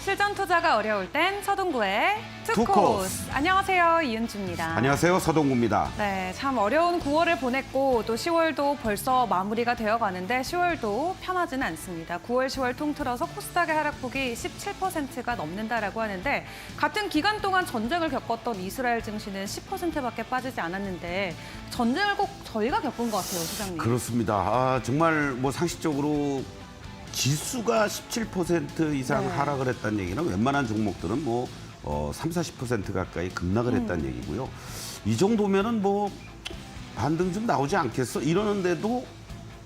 실전 투자가 어려울 땐 서동구의 투코스. 안녕하세요, 이은주입니다. 안녕하세요, 서동구입니다. 네, 참 어려운 9월을 보냈고 또 10월도 벌써 마무리가 되어가는데 10월도 편하지는 않습니다. 9월, 10월 통틀어서 코스닥의 하락폭이 17%가 넘는다라고 하는데 같은 기간 동안 전쟁을 겪었던 이스라엘 증시는 10%밖에 빠지지 않았는데 전쟁을 꼭 저희가 겪은 것 같아요, 시장님. 그렇습니다. 정말 뭐 상식적으로 지수가 17% 이상 네. 하락을 했다는 얘기는 웬만한 종목들은 뭐 30~40% 가까이 급락을 했다는 얘기고요. 이 정도면은 뭐 반등 좀 나오지 않겠어? 이러는데도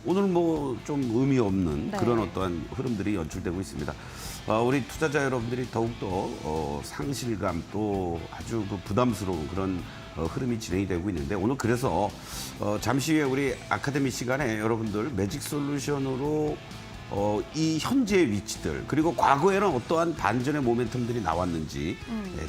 오늘 뭐 좀 의미 없는 네. 그런 어떠한 흐름들이 연출되고 있습니다. 우리 투자자 여러분들이 더욱더 상실감 또 아주 그 부담스러운 그런 흐름이 진행이 되고 있는데 오늘 그래서 잠시 후에 우리 아카데미 시간에 여러분들 매직 솔루션으로 이 현재의 위치들 그리고 과거에는 어떠한 반전의 모멘텀들이 나왔는지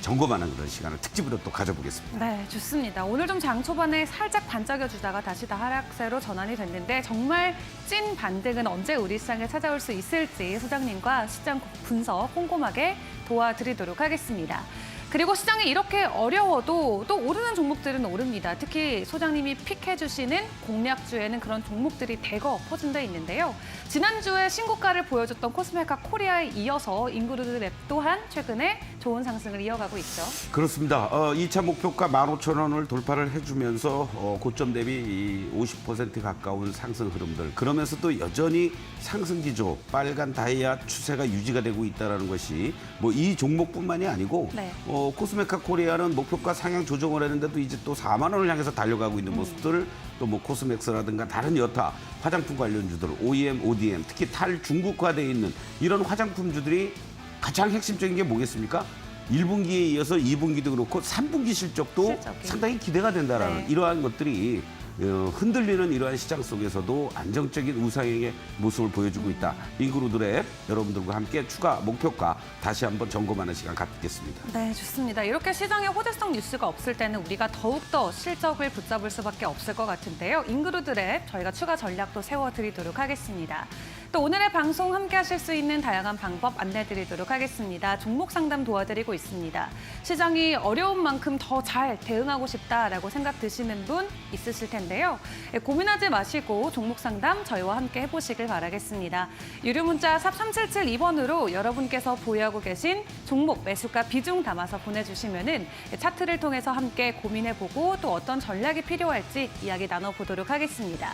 점검하는 그런 시간을 특집으로 또 가져보겠습니다. 네, 좋습니다. 오늘 좀 장 초반에 살짝 반짝여주다가 다시 다 하락세로 전환이 됐는데 정말 찐 반등은 언제 우리 시장에 찾아올 수 있을지 소장님과 시장 분석 꼼꼼하게 도와드리도록 하겠습니다. 그리고 시장이 이렇게 어려워도 또 오르는 종목들은 오릅니다. 특히 소장님이 픽해주시는 공략주에는 그런 종목들이 대거 포진되어 있는데요. 지난주에 신고가를 보여줬던 코스메카 코리아에 이어서 인그루드랩 또한 최근에 좋은 상승을 이어가고 있죠. 그렇습니다. 2차 목표가 15,000원을 돌파를 해주면서 고점 대비 50% 가까운 상승 흐름들. 그러면서도 여전히 상승 기조, 빨간 다이아 추세가 유지가 되고 있다는 것이 뭐 이 종목뿐만이 아니고 네. 코스메카 코리아는 목표가 상향 조정을 했는데도 이제 또 4만 원을 향해서 달려가고 있는 모습들을 또 뭐 코스맥스라든가 다른 여타 화장품 관련주들, OEM, ODM, 특히 탈중국화되어 있는 이런 화장품주들이 가장 핵심적인 게 뭐겠습니까? 1분기에 이어서 2분기도 그렇고 3분기 실적도 실적이. 상당히 기대가 된다라는 네. 이러한 것들이 흔들리는 이러한 시장 속에서도 안정적인 우상향의 모습을 보여주고 있다. 인그루드랩 여러분들과 함께 추가 목표가 다시 한번 점검하는 시간 갖겠습니다. 네, 좋습니다. 이렇게 시장에 호재성 뉴스가 없을 때는 우리가 더욱더 실적을 붙잡을 수밖에 없을 것 같은데요. 인그루드랩 저희가 추가 전략도 세워드리도록 하겠습니다. 또 오늘의 방송 함께 하실 수 있는 다양한 방법 안내드리도록 하겠습니다. 종목 상담 도와드리고 있습니다. 시장이 어려운 만큼 더 잘 대응하고 싶다라고 생각 드시는 분 있으실 텐데요. 고민하지 마시고 종목 상담 저희와 함께 해보시길 바라겠습니다. 유료 문자 샵 3772번으로 여러분께서 보유하고 계신 종목 매수가 비중 담아서 보내주시면은 차트를 통해서 함께 고민해보고 또 어떤 전략이 필요할지 이야기 나눠보도록 하겠습니다.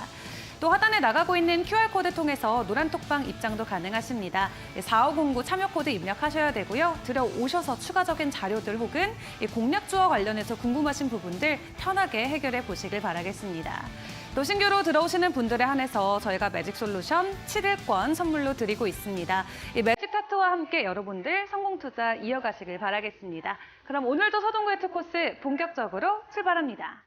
또 하단에 나가고 있는 QR코드 통해서 노란톡방 입장도 가능하십니다. 4509 참여코드 입력하셔야 되고요. 들어오셔서 추가적인 자료들 혹은 공략주와 관련해서 궁금하신 부분들 편하게 해결해 보시길 바라겠습니다. 또 신규로 들어오시는 분들에 한해서 저희가 매직솔루션 7일권 선물로 드리고 있습니다. 이 매직 타투와 함께 여러분들 성공 투자 이어가시길 바라겠습니다. 그럼 오늘도 서동구의 투코스 본격적으로 출발합니다.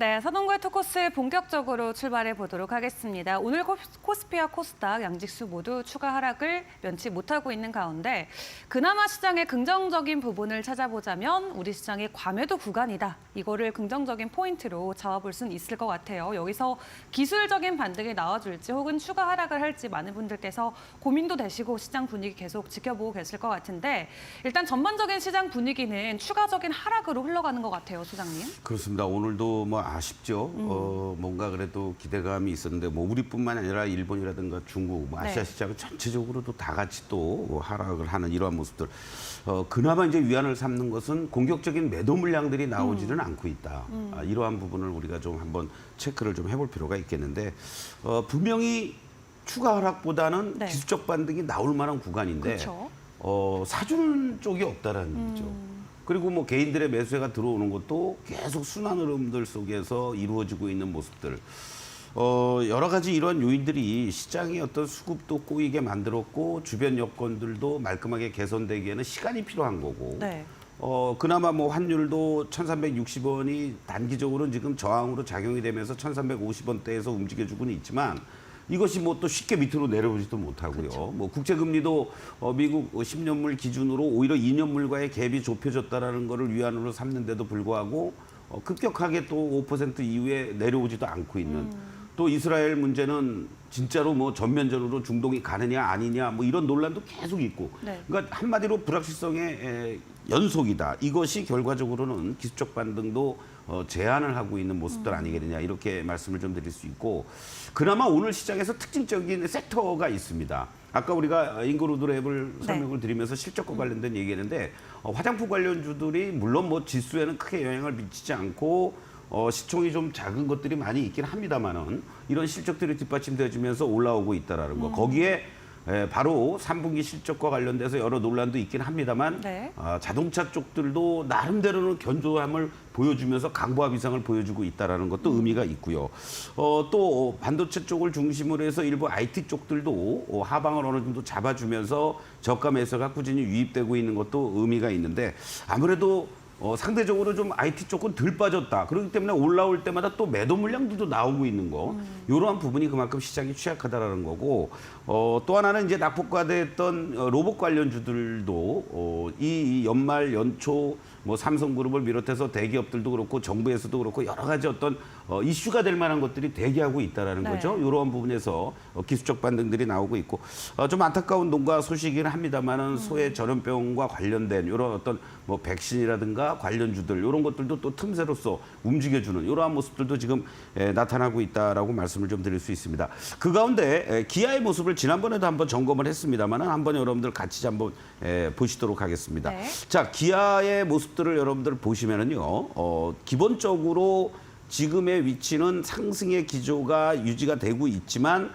네, 서동구의 투코스 본격적으로 출발해 보도록 하겠습니다. 오늘 코스피와 코스닥, 양지수 모두 추가 하락을 면치 못하고 있는 가운데 그나마 시장의 긍정적인 부분을 찾아보자면 우리 시장이 과매도 구간이다. 이거를 긍정적인 포인트로 잡아볼 수는 있을 것 같아요. 여기서 기술적인 반등이 나와줄지 혹은 추가 하락을 할지 많은 분들께서 고민도 되시고 시장 분위기 계속 지켜보고 계실 것 같은데 일단 전반적인 시장 분위기는 추가적인 하락으로 흘러가는 것 같아요, 소장님. 그렇습니다. 오늘도 뭐 아쉽죠. 뭔가 그래도 기대감이 있었는데 뭐 우리뿐만 아니라 일본이라든가 중국, 뭐 아시아 네. 시장은 전체적으로도 다 같이 또 하락을 하는 이러한 모습들. 그나마 이제 위안을 삼는 것은 공격적인 매도 물량들이 나오지는 않고 있다. 이러한 부분을 우리가 좀 한번 체크를 좀 해볼 필요가 있겠는데 분명히 추가 하락보다는 네. 기술적 반등이 나올 만한 구간인데 그렇죠. 사주는 쪽이 없다라는 얘기죠. 그리고 뭐 개인들의 매수세가 들어오는 것도 계속 순환 흐름들 속에서 이루어지고 있는 모습들. 여러 가지 이런 요인들이 시장의 어떤 수급도 꼬이게 만들었고 주변 여건들도 말끔하게 개선되기에는 시간이 필요한 거고. 네. 그나마 뭐 환율도 1,360원이 단기적으로는 지금 저항으로 작용이 되면서 1,350원대에서 움직여주고는 있지만 이것이 뭐 또 쉽게 밑으로 내려오지도 못하고요. 그렇죠. 뭐 국채금리도 미국 10년물 기준으로 오히려 2년물과의 갭이 좁혀졌다라는 거를 위안으로 삼는데도 불구하고 급격하게 또 5% 이후에 내려오지도 않고 있는 또 이스라엘 문제는 진짜로 뭐 전면전으로 중동이 가느냐 아니냐 뭐 이런 논란도 계속 있고 네. 그러니까 한마디로 불확실성의 연속이다. 이것이 결과적으로는 기술적 반등도 제한을 하고 있는 모습들 아니겠느냐 이렇게 말씀을 좀 드릴 수 있고 그나마 오늘 시장에서 특징적인 섹터가 있습니다. 아까 우리가 인그루드 랩을 설명을 드리면서 실적과 관련된 얘기했는데 화장품 관련주들이 물론 뭐 지수에는 크게 영향을 미치지 않고 시총이 좀 작은 것들이 많이 있긴 합니다만은 이런 실적들이 뒷받침되어지면서 올라오고 있다라는 거. 거기에 바로 3분기 실적과 관련돼서 여러 논란도 있긴 합니다만 네. 자동차 쪽들도 나름대로는 견조함을 보여주면서 강보합 이상을 보여주고 있다라는 것도 의미가 있고요. 또 반도체 쪽을 중심으로 해서 일부 IT 쪽들도 하방을 어느 정도 잡아주면서 저가 매수가 꾸준히 유입되고 있는 것도 의미가 있는데 아무래도 상대적으로 좀 IT 쪽은 덜 빠졌다. 그렇기 때문에 올라올 때마다 또 매도 물량들도 나오고 있는 거. 이러한 부분이 그만큼 시장이 취약하다라는 거고 또 하나는 이제 낙폭과대했던 로봇 관련주들도 이 연말 연초 뭐 삼성그룹을 비롯해서 대기업들도 그렇고 정부에서도 그렇고 여러 가지 어떤 이슈가 될 만한 것들이 대기하고 있다라는 네. 거죠. 이러한 부분에서 기술적 반등들이 나오고 있고 좀 안타까운 농가 소식이긴 합니다만은 소외 전염병과 관련된 이런 어떤 뭐 백신이라든가 관련주들 이런 것들도 또 틈새로서 움직여주는 이러한 모습들도 지금 나타나고 있다라고 말씀을 좀 드릴 수 있습니다. 그 가운데 기아의 모습을 지난번에도 한번 점검을 했습니다만은 한번 여러분들 같이 한번 보시도록 하겠습니다. 네. 자, 기아의 모습들을 여러분들 보시면은요, 기본적으로 지금의 위치는 상승의 기조가 유지가 되고 있지만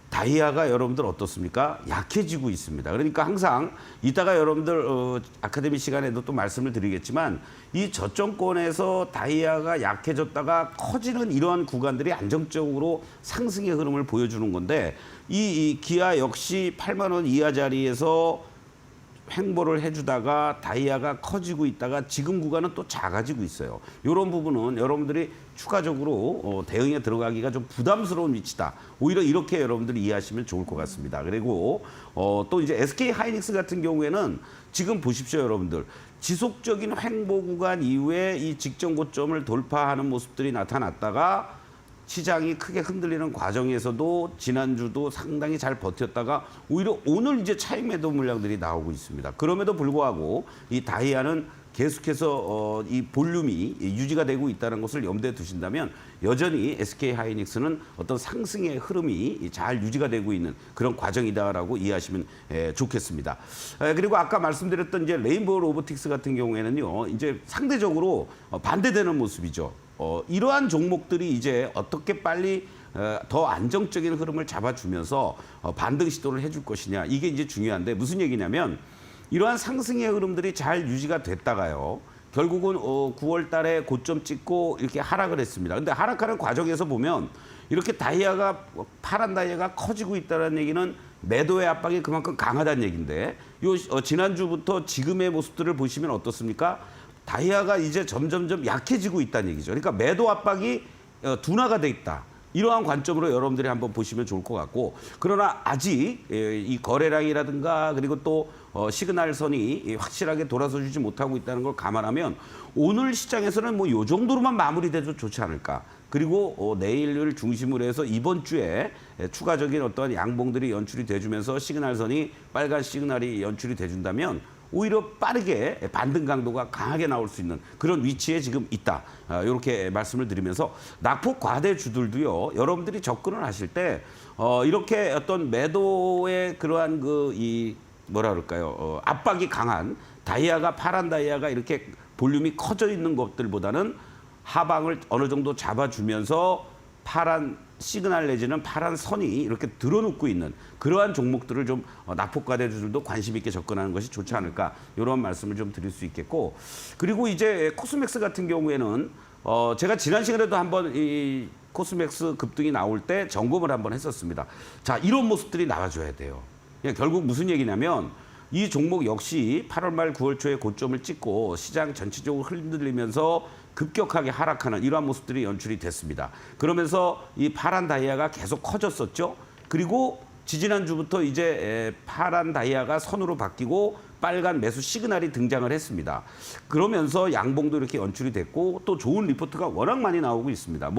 다이아가 여러분들 어떻습니까? 약해지고 있습니다. 그러니까 항상 이따가 여러분들 아카데미 시간에도 또 말씀을 드리겠지만 이 저점권에서 다이아가 약해졌다가 커지는 이러한 구간들이 안정적으로 상승의 흐름을 보여주는 건데 이 기아 역시 8만 원 이하 자리에서 횡보를 해주다가 다이아가 커지고 있다가 지금 구간은 또 작아지고 있어요. 이런 부분은 여러분들이 추가적으로 대응에 들어가기가 좀 부담스러운 위치다. 오히려 이렇게 여러분들이 이해하시면 좋을 것 같습니다. 그리고 또 이제 SK 하이닉스 같은 경우에는 지금 보십시오, 여러분들. 지속적인 횡보 구간 이후에 이 직전 고점을 돌파하는 모습들이 나타났다가 시장이 크게 흔들리는 과정에서도 지난주도 상당히 잘 버텼다가 오히려 오늘 이제 차익 매도 물량들이 나오고 있습니다. 그럼에도 불구하고 이 다이아는 계속해서 이 볼륨이 유지가 되고 있다는 것을 염두에 두신다면 여전히 SK 하이닉스는 어떤 상승의 흐름이 잘 유지가 되고 있는 그런 과정이다라고 이해하시면 좋겠습니다. 그리고 아까 말씀드렸던 이제 레인보우 로보틱스 같은 경우에는요, 이제 상대적으로 반대되는 모습이죠. 이러한 종목들이 이제 어떻게 빨리 더 안정적인 흐름을 잡아주면서 반등 시도를 해줄 것이냐 이게 이제 중요한데 무슨 얘기냐면 이러한 상승의 흐름들이 잘 유지가 됐다가요. 결국은 9월 달에 고점 찍고 이렇게 하락을 했습니다. 근데 하락하는 과정에서 보면 이렇게 다이아가 파란 다이아가 커지고 있다는 얘기는 매도의 압박이 그만큼 강하다는 얘기인데 지난주부터 지금의 모습들을 보시면 어떻습니까? 다이아가 이제 점점점 약해지고 있다는 얘기죠. 그러니까 매도 압박이 둔화가 돼 있다. 이러한 관점으로 여러분들이 한번 보시면 좋을 것 같고, 그러나 아직 이 거래량이라든가 그리고 또 시그널선이 확실하게 돌아서주지 못하고 있다는 걸 감안하면 오늘 시장에서는 뭐 요 정도로만 마무리돼도 좋지 않을까. 그리고 내일을 중심으로 해서 이번 주에 추가적인 어떤 양봉들이 연출이 돼주면서 시그널선이 빨간 시그널이 연출이 돼준다면 오히려 빠르게 반등 강도가 강하게 나올 수 있는 그런 위치에 지금 있다. 이렇게 말씀을 드리면서 낙폭 과대주들도요. 여러분들이 접근을 하실 때 이렇게 어떤 매도의 그러한 뭐라 그럴까요? 압박이 강한 다이아가 파란 다이아가 이렇게 볼륨이 커져 있는 것들보다는 하방을 어느 정도 잡아주면서 파란 시그널 내지는 파란 선이 이렇게 드러눕고 있는 그러한 종목들을 좀 낙폭과대주들도 관심 있게 접근하는 것이 좋지 않을까 이런 말씀을 좀 드릴 수 있겠고, 그리고 이제 코스맥스 같은 경우에는 제가 지난 시간에도 한번 이 코스맥스 급등이 나올 때 점검을 한번 했었습니다. 자, 이런 모습들이 나와줘야 돼요. 결국 무슨 얘기냐면 이 종목 역시 8월 말 9월 초에 고점을 찍고 시장 전체적으로 흔들리면서 급격하게 하락하는 이러한 모습들이 연출이 됐습니다. 그러면서 이 파란 다이아가 계속 커졌었죠. 그리고 지지난주부터 이제 파란 다이아가 선으로 바뀌고 빨간 매수 시그널이 등장을 했습니다. 그러면서 양봉도 이렇게 연출이 됐고 또 좋은 리포트가 워낙 많이 나오고 있습니다.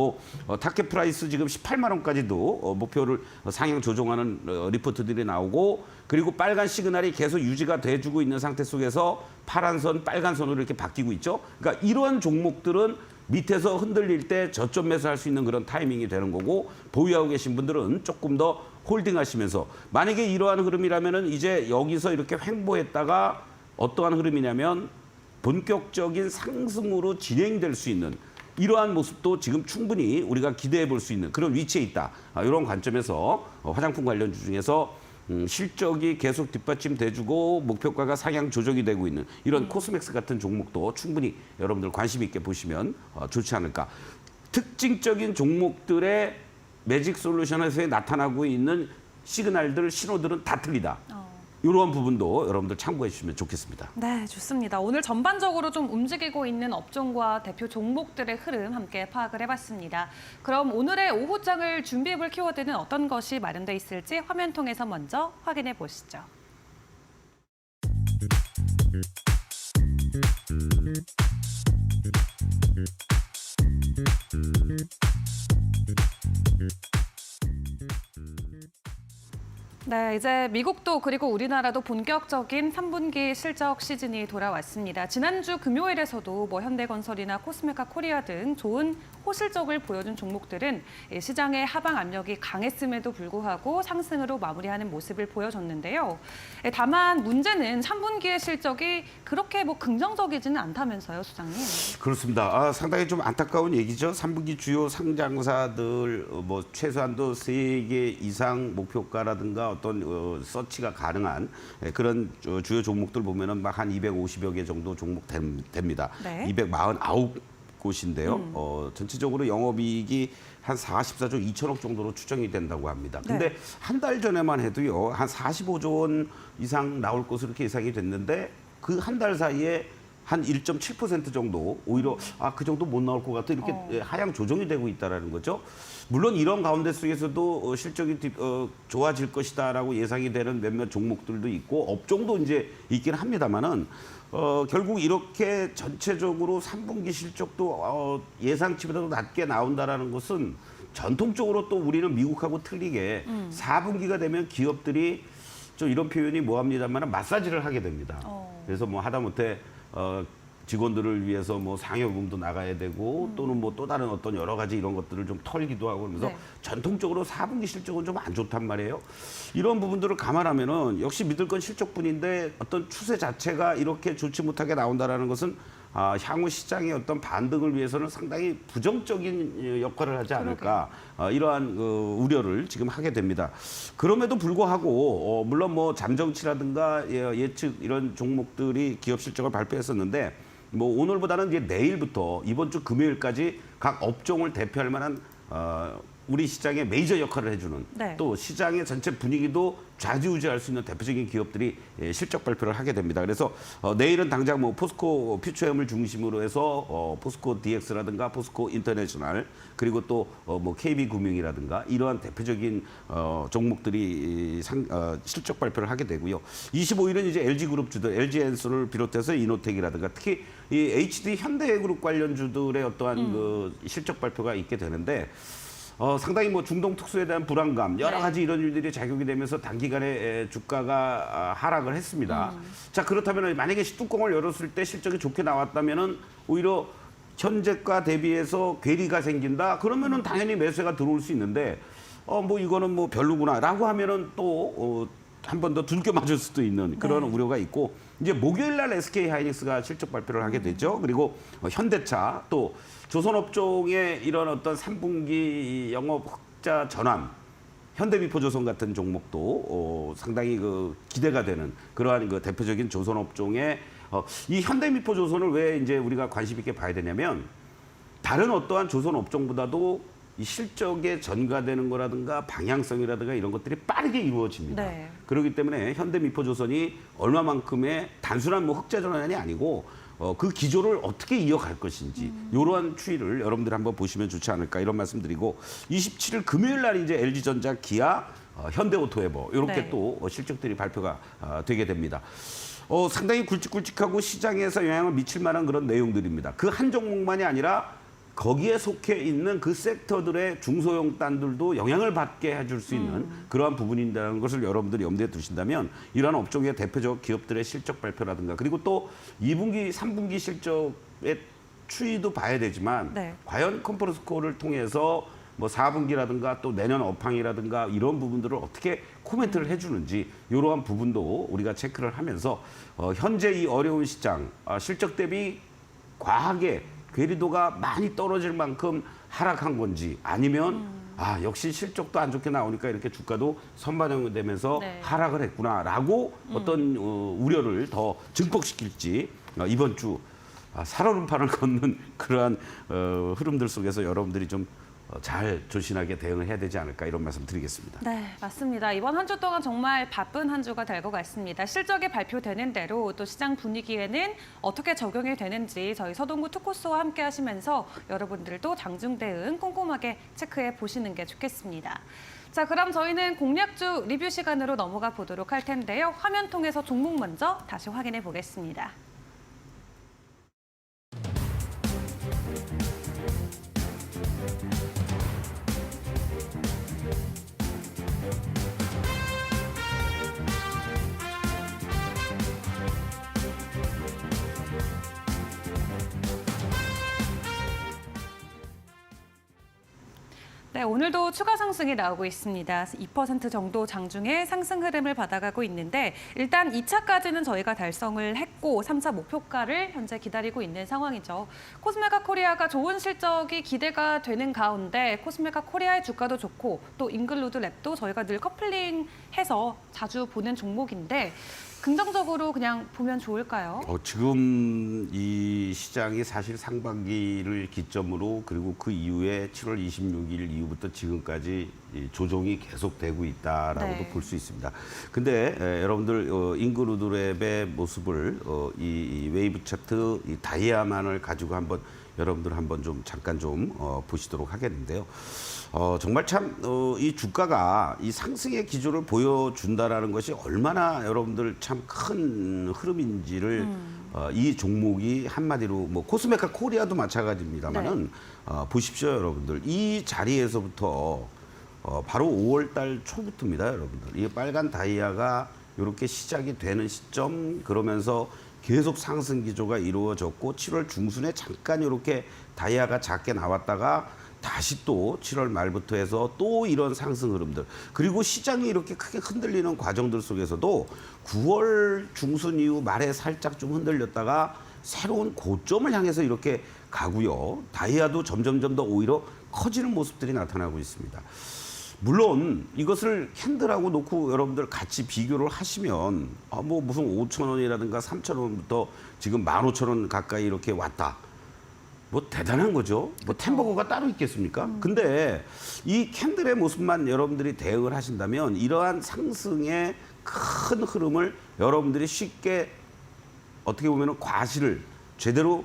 타켓 프라이스 지금 18만 원까지도 목표를 상향 조정하는 리포트들이 나오고, 그리고 빨간 시그널이 계속 유지가 돼주고 있는 상태 속에서 파란 선, 빨간 선으로 이렇게 바뀌고 있죠. 그러니까 이러한 종목들은 밑에서 흔들릴 때 저점 매수할 수 있는 그런 타이밍이 되는 거고, 보유하고 계신 분들은 조금 더 홀딩하시면서, 만약에 이러한 흐름이라면은 이제 여기서 이렇게 횡보했다가 어떠한 흐름이냐면 본격적인 상승으로 진행될 수 있는 이러한 모습도 지금 충분히 우리가 기대해 볼 수 있는 그런 위치에 있다. 이런 관점에서 화장품 관련주 중에서 실적이 계속 뒷받침돼주고 목표가가 상향 조정이 되고 있는 이런 코스맥스 같은 종목도 충분히 여러분들 관심 있게 보시면 좋지 않을까. 특징적인 종목들의 매직 솔루션에서 나타나고 있는 시그널들, 신호들은 다 틀리다. 이런 부분도 여러분들 참고해 주시면 좋겠습니다. 네, 좋습니다. 오늘 전반적으로 좀 움직이고 있는 업종과 대표 종목들의 흐름 함께 파악을 해봤습니다. 그럼 오늘의 오후장을 준비해볼 키워드는 어떤 것이 마련돼 있을지 화면 통해서 먼저 확인해 보시죠. 네, 이제 미국도 그리고 우리나라도 본격적인 3분기 실적 시즌이 돌아왔습니다. 지난주 금요일에서도 현대건설이나 코스메카 코리아 등 좋은 호실적을 보여준 종목들은 시장의 하방 압력이 강했음에도 불구하고 상승으로 마무리하는 모습을 보여줬는데요. 다만 문제는 3분기의 실적이 그렇게 긍정적이지는 않다면서요, 수장님? 그렇습니다. 상당히 좀 안타까운 얘기죠. 3분기 주요 상장사들 최소한도 3개 이상 목표가라든가 어떤 서치가 가능한 그런 주요 종목들 보면은 막 한 250여 개 정도 종목 됩니다. 네. 249곳인데요. 전체적으로 영업이익이 한 44조 2천억 정도로 추정이 된다고 합니다. 근데 네. 한 달 전에만 해도요, 한 45조 원 이상 나올 것으로 이렇게 예상이 됐는데 그 한 달 사이에 한 1.7% 정도 오히려 그 정도 못 나올 것 같아 이렇게 하향 조정이 되고 있다라는 거죠. 물론 이런 가운데 속에서도 실적이 좋아질 것이다라고 예상이 되는 몇몇 종목들도 있고 업종도 이제 있긴 합니다만은 결국 이렇게 전체적으로 3분기 실적도 예상치보다도 낮게 나온다라는 것은 전통적으로 또 우리는 미국하고 틀리게 4분기가 되면 기업들이 좀 이런 표현이 뭐합니다만 마사지를 하게 됩니다. 그래서 하다못해 직원들을 위해서 상여금도 나가야 되고 또는 또 다른 어떤 여러 가지 이런 것들을 좀 털기도 하고 그러면서 네. 전통적으로 4분기 실적은 좀 안 좋단 말이에요. 이런 부분들을 감안하면은 역시 믿을 건 실적뿐인데 어떤 추세 자체가 이렇게 좋지 못하게 나온다라는 것은 향후 시장의 어떤 반등을 위해서는 상당히 부정적인 역할을 하지 않을까 이러한 우려를 지금 하게 됩니다. 그럼에도 불구하고 물론 잠정치라든가 예측 이런 종목들이 기업 실적을 발표했었는데 오늘보다는 이제 내일부터 이번 주 금요일까지 각 업종을 대표할 만한 우리 시장의 메이저 역할을 해주는 네. 또 시장의 전체 분위기도 좌지우지할 수 있는 대표적인 기업들이 실적 발표를 하게 됩니다. 그래서 내일은 당장 뭐 포스코 퓨처엠을 중심으로 해서 포스코 DX라든가 포스코 인터내셔널 그리고 또 뭐 KB금융이라든가 이러한 대표적인 종목들이 실적 발표를 하게 되고요. 25일은 이제 LG그룹주들, LG엔솔을 비롯해서 이노텍이라든가 특히 이 HD 현대그룹 관련주들의 어떠한 그 실적 발표가 있게 되는데. 상당히 뭐 중동 특수에 대한 불안감 여러 가지 이런 일들이 작용이 되면서 단기간에 주가가 하락을 했습니다. 자 그렇다면 만약에 뚜껑을 열었을 때 실적이 좋게 나왔다면은 오히려 현재가 대비해서 괴리가 생긴다. 그러면은 당연히 매수가 들어올 수 있는데 뭐 이거는 뭐 별로구나라고 하면은 또 한 번 더 두들겨 맞을 수도 있는 그런 우려가 있고 이제 목요일 날 SK 하이닉스가 실적 발표를 하게 되죠. 그리고 현대차 또 조선업종의 이런 어떤 3분기 영업 흑자 전환, 현대미포조선 같은 종목도 상당히 그 기대가 되는 그러한 그 대표적인 조선업종의 이 현대미포조선을 왜 이제 우리가 관심 있게 봐야 되냐면 다른 어떠한 조선업종보다도 이 실적에 전가되는 거라든가 방향성이라든가 이런 것들이 빠르게 이루어집니다. 네. 그렇기 때문에 현대미포조선이 얼마만큼의 단순한 뭐 흑자 전환이 아니고 그 기조를 어떻게 이어갈 것인지 이러한 추이를 여러분들 한번 보시면 좋지 않을까 이런 말씀드리고 27일 금요일 날 이제 LG전자, 기아, 현대오토에버 이렇게 또 실적들이 발표가 되게 됩니다. 상당히 굵직굵직하고 시장에서 영향을 미칠 만한 그런 내용들입니다. 그 한 종목만이 아니라 거기에 속해 있는 그 섹터들의 중소형 단들도 영향을 받게 해줄 수 있는 그러한 부분인다는 것을 여러분들이 염두에 두신다면 이러한 업종의 대표적 기업들의 실적 발표라든가 그리고 또 2분기, 3분기 실적의 추이도 봐야 되지만 과연 컨퍼런스콜을 통해서 뭐 4분기라든가 또 내년 업황이라든가 이런 부분들을 어떻게 코멘트를 해주는지 이러한 부분도 우리가 체크를 하면서 현재 이 어려운 시장 실적 대비 과하게 괴리도가 많이 떨어질 만큼 하락한 건지 아니면 역시 실적도 안 좋게 나오니까 이렇게 주가도 선반영되면서 하락을 했구나라고 어떤 우려를 더 증폭시킬지 이번 주 살얼음판을 걷는 그러한 흐름들 속에서 여러분들이 좀 잘 조신하게 대응을 해야 되지 않을까 이런 말씀 드리겠습니다. 네, 맞습니다. 이번 한 주 동안 정말 바쁜 한 주가 될 것 같습니다. 실적이 발표되는 대로 또 시장 분위기에는 어떻게 적용이 되는지 저희 서동구 투코스와 함께 하시면서 여러분들도 장중 대응 꼼꼼하게 체크해 보시는 게 좋겠습니다. 자, 그럼 저희는 공략주 리뷰 시간으로 넘어가 보도록 할 텐데요. 화면 통해서 종목 먼저 다시 확인해 보겠습니다. 네, 오늘도 추가 상승이 나오고 있습니다. 2% 정도 장중에 상승 흐름을 받아가고 있는데 일단 2차까지는 저희가 달성을 했고 3차 목표가를 현재 기다리고 있는 상황이죠. 코스메카 코리아가 좋은 실적이 기대가 되는 가운데 코스메카 코리아의 주가도 좋고 또 잉글루드 랩도 저희가 늘 커플링해서 자주 보는 종목인데 긍정적으로 그냥 보면 좋을까요? 지금 이 시장이 사실 상반기를 기점으로 그리고 그 이후에 7월 26일 이후부터 지금까지 조정이 계속되고 있다라고도 볼 수 있습니다. 근데 여러분들 잉그루드랩의 모습을 이 웨이브 차트 이 다이아만을 가지고 한번 여러분들 한번 좀 잠깐 좀 보시도록 하겠는데요. 정말 참 이 주가가 이 상승의 기조를 보여준다라는 것이 얼마나 여러분들 참 큰 흐름인지를 이 종목이 한마디로 뭐 코스메카 코리아도 마찬가지입니다만은 보십시오, 여러분들. 이 자리에서부터 바로 5월 달 초부터입니다, 여러분들. 이 빨간 다이아가 이렇게 시작이 되는 시점 그러면서 계속 상승 기조가 이루어졌고 7월 중순에 잠깐 이렇게 다이아가 작게 나왔다가 다시 또 7월 말부터 해서 또 이런 상승 흐름들 그리고 시장이 이렇게 크게 흔들리는 과정들 속에서도 9월 중순 이후 말에 살짝 좀 흔들렸다가 새로운 고점을 향해서 이렇게 가고요. 다이아도 점점점 더 오히려 커지는 모습들이 나타나고 있습니다. 물론 이것을 캔들하고 놓고 여러분들 같이 비교를 하시면 뭐 무슨 5,000원이라든가 3,000원부터 지금 15,000원 가까이 이렇게 왔다. 뭐 대단한 거죠. 뭐 템버거가 따로 있겠습니까? 근데 이 캔들의 모습만 여러분들이 대응을 하신다면 이러한 상승의 큰 흐름을 여러분들이 쉽게 어떻게 보면 과실을 제대로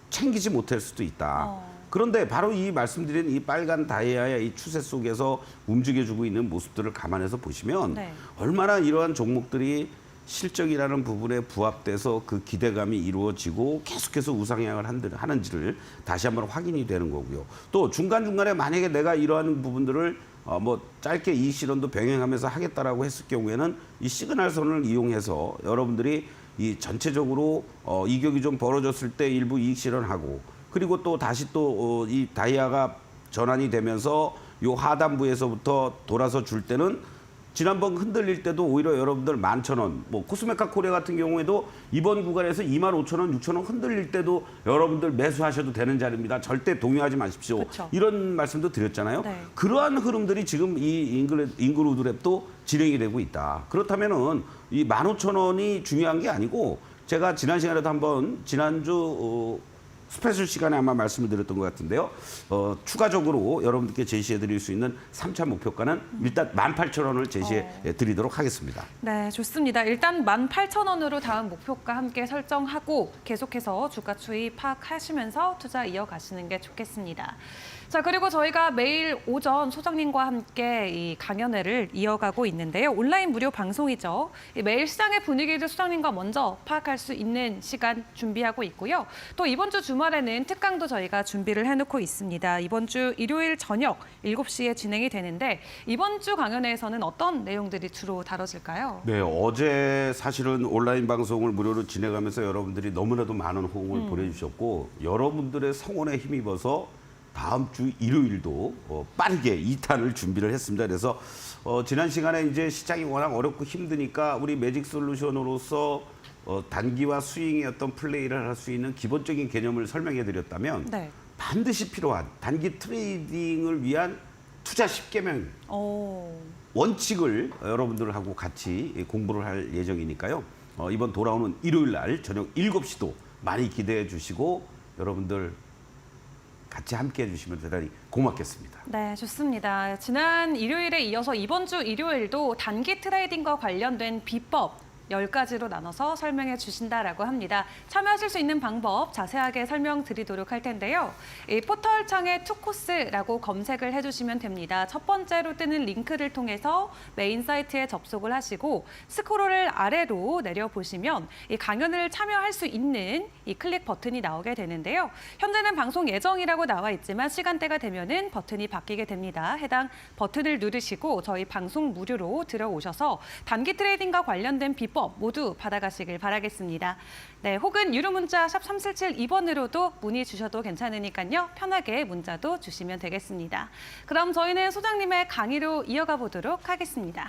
챙기지 못할 수도 있다. 그런데 바로 이 말씀드린 이 빨간 다이아의 이 추세 속에서 움직여주고 있는 모습들을 감안해서 보시면 네. 얼마나 이러한 종목들이 실적이라는 부분에 부합돼서 그 기대감이 이루어지고 계속해서 우상향을 하는지를 다시 한번 확인이 되는 거고요. 또 중간중간에 만약에 내가 이러한 부분들을 뭐 짧게 이익 실현도 병행하면서 하겠다라고 했을 경우에는 이 시그널 선을 이용해서 여러분들이 이 전체적으로 이격이 좀 벌어졌을 때 일부 이익 실현하고 그리고 또 다시 또 이 다이아가 전환이 되면서 요 하단부에서부터 돌아서 줄 때는 지난번 흔들릴 때도 오히려 여러분들 11,000원, 뭐 코스메카 코리아 같은 경우에도 이번 구간에서 25,000원, 6,000원 흔들릴 때도 여러분들 매수하셔도 되는 자리입니다. 절대 동요하지 마십시오. 그쵸. 이런 말씀도 드렸잖아요. 네. 그러한 흐름들이 지금 이 잉그루드랩도 진행이 되고 있다. 그렇다면은 이 15,000원이 중요한 게 아니고 제가 지난 시간에도 한번 지난주 스페셜 시간에 아마 말씀을 드렸던 것 같은데요. 추가적으로 여러분들께 제시해 드릴 수 있는 3차 목표가는 일단 18,000원을 제시해 드리도록 하겠습니다. 네, 좋습니다. 일단 18,000원으로 다음 목표가 함께 설정하고 계속해서 주가 추이 파악하시면서 투자 이어가시는 게 좋겠습니다. 자, 그리고 저희가 매일 오전 소장님과 함께 이 강연회를 이어가고 있는데요. 온라인 무료 방송이죠. 이 매일 시장의 분위기를 소장님과 먼저 파악할 수 있는 시간 준비하고 있고요. 또 이번 주 주말에는 특강도 저희가 준비를 해놓고 있습니다. 이번 주 일요일 저녁 7시에 진행이 되는데 이번 주 강연회에서는 어떤 내용들이 주로 다뤄질까요? 네, 어제 사실은 온라인 방송을 무료로 진행하면서 여러분들이 너무나도 많은 호응을 보내주셨고 여러분들의 성원에 힘입어서 다음 주 일요일도 빠르게 2탄을 준비를 했습니다. 그래서 지난 시간에 이제 시장이 워낙 어렵고 힘드니까 우리 매직 솔루션으로서 단기와 스윙의 어떤 플레이를 할 수 있는 기본적인 개념을 설명해 드렸다면 네. 반드시 필요한 단기 트레이딩을 위한 투자 10개명 원칙을 여러분들하고 같이 공부를 할 예정이니까요. 이번 돌아오는 일요일 날 저녁 7시도 많이 기대해 주시고 여러분들 같이 함께 해주시면 대단히 고맙겠습니다. 네, 좋습니다. 지난 일요일에 이어서 이번 주 일요일도 단기 트레이딩과 관련된 비법 10가지로 나눠서 설명해 주신다라고 합니다. 참여하실 수 있는 방법 자세하게 설명드리도록 할 텐데요. 이 포털창에 투코스라고 검색을 해주시면 됩니다. 첫 번째로 뜨는 링크를 통해서 메인 사이트에 접속을 하시고 스크롤을 아래로 내려보시면 이 강연을 참여할 수 있는 이 클릭 버튼이 나오게 되는데요. 현재는 방송 예정이라고 나와 있지만 시간대가 되면은 버튼이 바뀌게 됩니다. 해당 버튼을 누르시고 저희 방송 무료로 들어오셔서 단기 트레이딩과 관련된 비법 모두 받아가시길 바라겠습니다. 네, 혹은 유료 문자 샵 3772번으로도 문의 주셔도 괜찮으니까요. 편하게 문자도 주시면 되겠습니다. 그럼 저희는 소장님의 강의로 이어가 보도록 하겠습니다.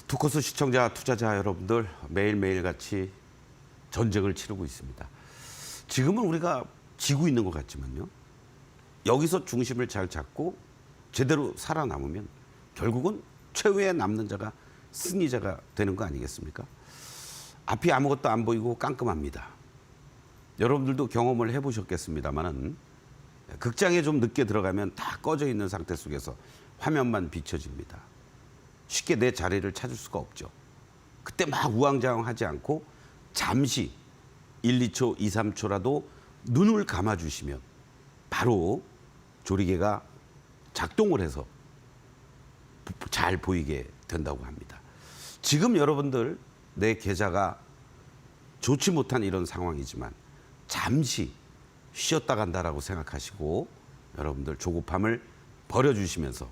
투코스 시청자, 투자자 여러분들 매일매일 같이 전쟁을 치르고 있습니다. 지금은 우리가 지고 있는 것 같지만요. 여기서 중심을 잘 잡고 제대로 살아남으면 결국은 최후에 남는 자가 승리자가 되는 거 아니겠습니까? 앞이 아무것도 안 보이고 깜깜합니다. 여러분들도 경험을 해보셨겠습니다만은 극장에 좀 늦게 들어가면 다 꺼져 있는 상태 속에서 화면만 비춰집니다. 쉽게 내 자리를 찾을 수가 없죠. 그때 막 우왕좌왕하지 않고 잠시 1, 2초, 2, 3초라도 눈을 감아주시면 바로 조리개가 작동을 해서 잘 보이게 된다고 합니다. 지금 여러분들 내 계좌가 좋지 못한 이런 상황이지만 잠시 쉬었다 간다라고 생각하시고 여러분들 조급함을 버려주시면서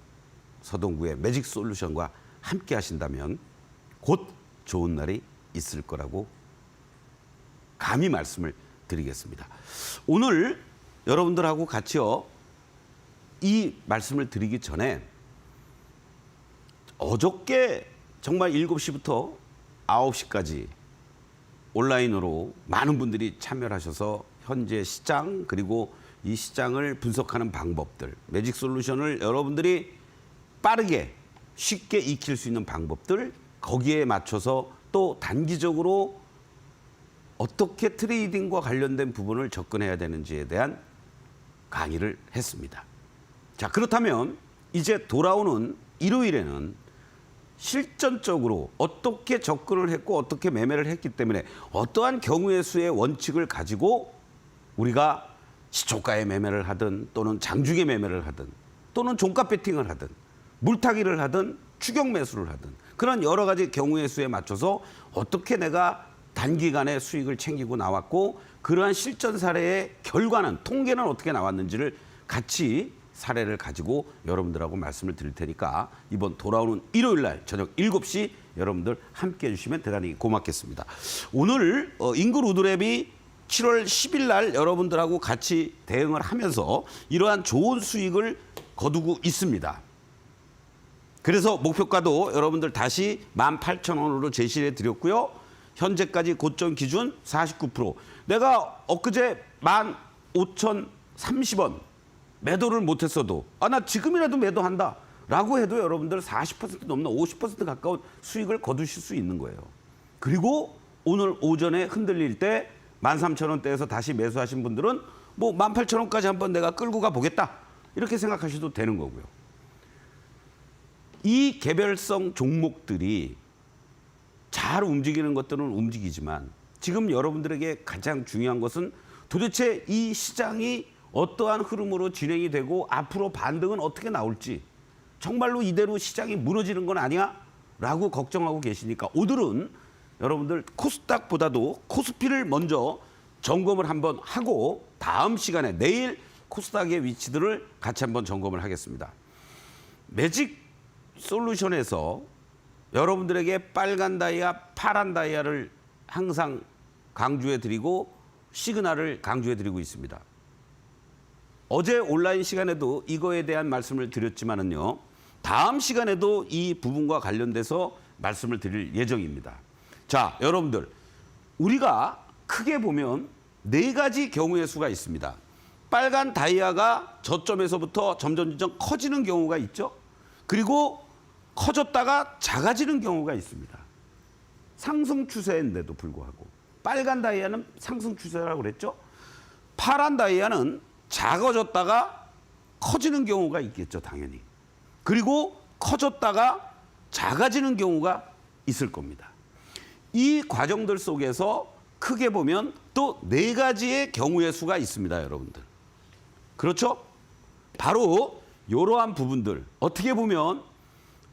서동구의 매직 솔루션과 함께 하신다면 곧 좋은 날이 있을 거라고 감히 말씀을 드리겠습니다. 오늘 여러분들하고 같이요, 이 말씀을 드리기 전에 어저께 정말 7시부터 9시까지 온라인으로 많은 분들이 참여를 하셔서 현재 시장 그리고 이 시장을 분석하는 방법들, 매직 솔루션을 여러분들이 빠르게 쉽게 익힐 수 있는 방법들, 거기에 맞춰서 또 단기적으로 어떻게 트레이딩과 관련된 부분을 접근해야 되는지에 대한 강의를 했습니다. 자, 그렇다면 이제 돌아오는 일요일에는 실전적으로 어떻게 접근을 했고 어떻게 매매를 했기 때문에 어떠한 경우의 수의 원칙을 가지고 우리가 시초가에 매매를 하든 또는 장중에 매매를 하든 또는 종가 배팅을 하든 물타기를 하든 추격 매수를 하든 그런 여러 가지 경우의 수에 맞춰서 어떻게 내가 단기간에 수익을 챙기고 나왔고 그러한 실전 사례의 결과는 통계는 어떻게 나왔는지를 같이 사례를 가지고 여러분들하고 말씀을 드릴 테니까 이번 돌아오는 일요일 날 저녁 7시 여러분들 함께 해주시면 대단히 고맙겠습니다. 오늘 인구 루드랩이 7월 10일 날 여러분들하고 같이 대응을 하면서 이러한 좋은 수익을 거두고 있습니다. 그래서 목표가도 여러분들 다시 18,000원으로 제시해 드렸고요. 현재까지 고점 기준 49%. 내가 엊그제 15,030원 매도를 못했어도 나 지금이라도 매도한다 라고 해도 여러분들 40% 넘는 50% 가까운 수익을 거두실 수 있는 거예요. 그리고 오늘 오전에 흔들릴 때 13,000원대에서 다시 매수하신 분들은 뭐 18,000원까지 한번 내가 끌고 가 보겠다 이렇게 생각하셔도 되는 거고요. 이 개별성 종목들이 잘 움직이는 것들은 움직이지만 지금 여러분들에게 가장 중요한 것은 도대체 이 시장이 어떠한 흐름으로 진행이 되고 앞으로 반등은 어떻게 나올지 정말로 이대로 시장이 무너지는 건 아니야? 라고 걱정하고 계시니까 오늘은 여러분들 코스닥보다도 코스피를 먼저 점검을 한번 하고 다음 시간에 내일 코스닥의 위치들을 같이 한번 점검을 하겠습니다. 매직 솔루션에서 여러분들에게 빨간 다이아, 파란 다이아를 항상 강조해 드리고 시그널을 강조해 드리고 있습니다. 어제 온라인 시간에도 이거에 대한 말씀을 드렸지만은요. 다음 시간에도 이 부분과 관련돼서 말씀을 드릴 예정입니다. 자, 여러분들 우리가 크게 보면 4가지 경우의 수가 있습니다. 빨간 다이아가 저점에서부터 점점 커지는 경우가 있죠. 그리고 커졌다가 작아지는 경우가 있습니다. 상승 추세인데도 불구하고 빨간 다이아는 상승 추세라고 그랬죠. 파란 다이아는 작아졌다가 커지는 경우가 있겠죠, 당연히. 그리고 커졌다가 작아지는 경우가 있을 겁니다. 이 과정들 속에서 크게 보면 또 4가지의 경우의 수가 있습니다, 여러분들. 그렇죠? 바로 이러한 부분들 어떻게 보면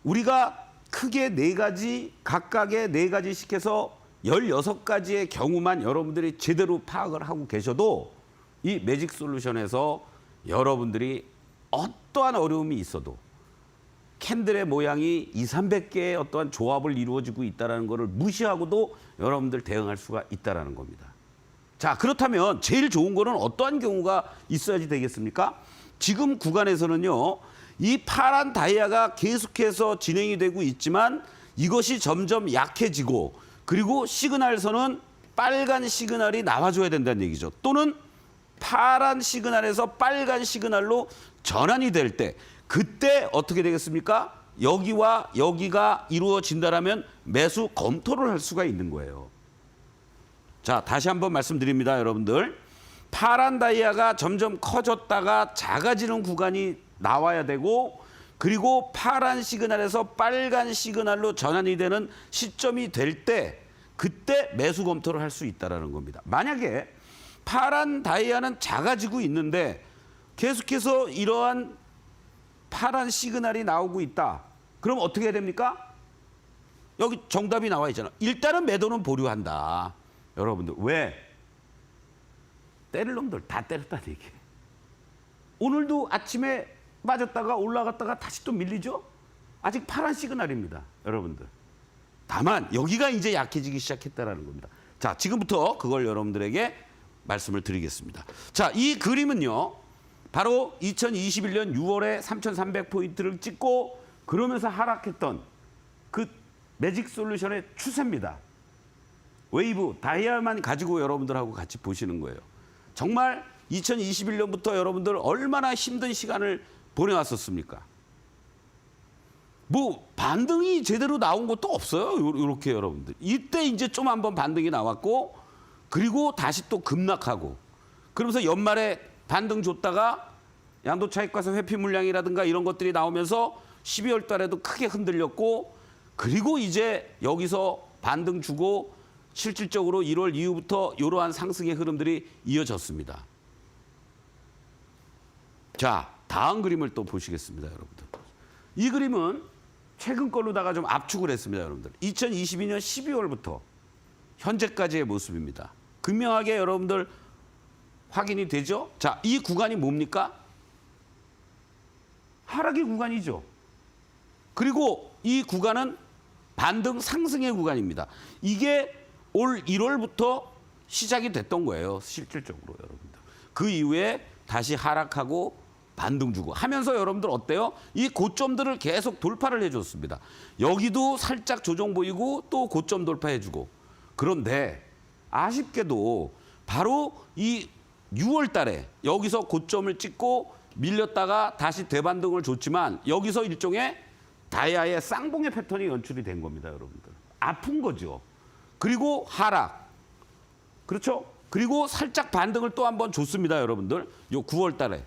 우리가 크게 4가지 각각의 4가지씩 해서 16가지의 경우만 여러분들이 제대로 파악을 하고 계셔도 이 매직 솔루션에서 여러분들이 어떠한 어려움이 있어도 캔들의 모양이 200~300개의 어떠한 조합을 이루어지고 있다는 것을 무시하고도 여러분들 대응할 수가 있다는 겁니다. 자, 그렇다면 제일 좋은 거는 어떠한 경우가 있어야지 되겠습니까? 지금 구간에서는요. 이 파란 다이아가 계속해서 진행이 되고 있지만 이것이 점점 약해지고 그리고 시그널에서는 빨간 시그널이 나와줘야 된다는 얘기죠. 또는 파란 시그널에서 빨간 시그널로 전환이 될 때 그때 어떻게 되겠습니까? 여기와 여기가 이루어진다라면 매수 검토를 할 수가 있는 거예요. 자, 다시 한번 말씀드립니다, 여러분들. 파란 다이아가 점점 커졌다가 작아지는 구간이 나와야 되고 그리고 파란 시그널에서 빨간 시그널로 전환이 되는 시점이 될 때 그때 매수 검토를 할 수 있다는 겁니다. 만약에 파란 다이아는 작아지고 있는데 계속해서 이러한 파란 시그널이 나오고 있다. 그럼 어떻게 해야 됩니까? 여기 정답이 나와 있잖아. 일단은 매도는 보류한다. 여러분들 왜? 때릴 놈들 다 때렸다는 얘기예요. 오늘도 아침에 빠졌다가 올라갔다가 다시 또 밀리죠? 아직 파란 시그널입니다. 여러분들. 다만 여기가 이제 약해지기 시작했다는 겁니다. 자, 지금부터 그걸 여러분들에게 말씀을 드리겠습니다. 자, 이 그림은요. 바로 2021년 6월에 3,300포인트를 찍고 그러면서 하락했던 그 매직 솔루션의 추세입니다. 웨이브, 다이아만 가지고 여러분들하고 같이 보시는 거예요. 정말 2021년부터 여러분들 얼마나 힘든 시간을 보내왔었습니까? 뭐 반등이 제대로 나온 것도 없어요. 이렇게 여러분들. 이때 이제 좀 한번 반등이 나왔고 그리고 다시 또 급락하고 그러면서 연말에 반등 줬다가 양도차익과세 회피 물량이라든가 이런 것들이 나오면서 12월 달에도 크게 흔들렸고 그리고 이제 여기서 반등 주고 실질적으로 1월 이후부터 이러한 상승의 흐름들이 이어졌습니다. 자, 다음 그림을 또 보시겠습니다, 여러분들. 이 그림은 최근 걸로다가 좀 압축을 했습니다, 여러분들. 2022년 12월부터 현재까지의 모습입니다. 극명하게 여러분들 확인이 되죠? 자, 이 구간이 뭡니까? 하락의 구간이죠. 그리고 이 구간은 반등 상승의 구간입니다. 이게 올 1월부터 시작이 됐던 거예요. 실질적으로 여러분들. 그 이후에 다시 하락하고 반등 주고 하면서 여러분들 어때요? 이 고점들을 계속 돌파를 해줬습니다. 여기도 살짝 조정 보이고 또 고점 돌파해주고. 그런데 아쉽게도 바로 이 6월 달에 여기서 고점을 찍고 밀렸다가 다시 대반등을 줬지만 여기서 일종의 다이아의 쌍봉의 패턴이 연출이 된 겁니다, 여러분들. 아픈 거죠. 그리고 하락. 그렇죠? 그리고 살짝 반등을 또 한번 줬습니다, 여러분들. 요 9월 달에.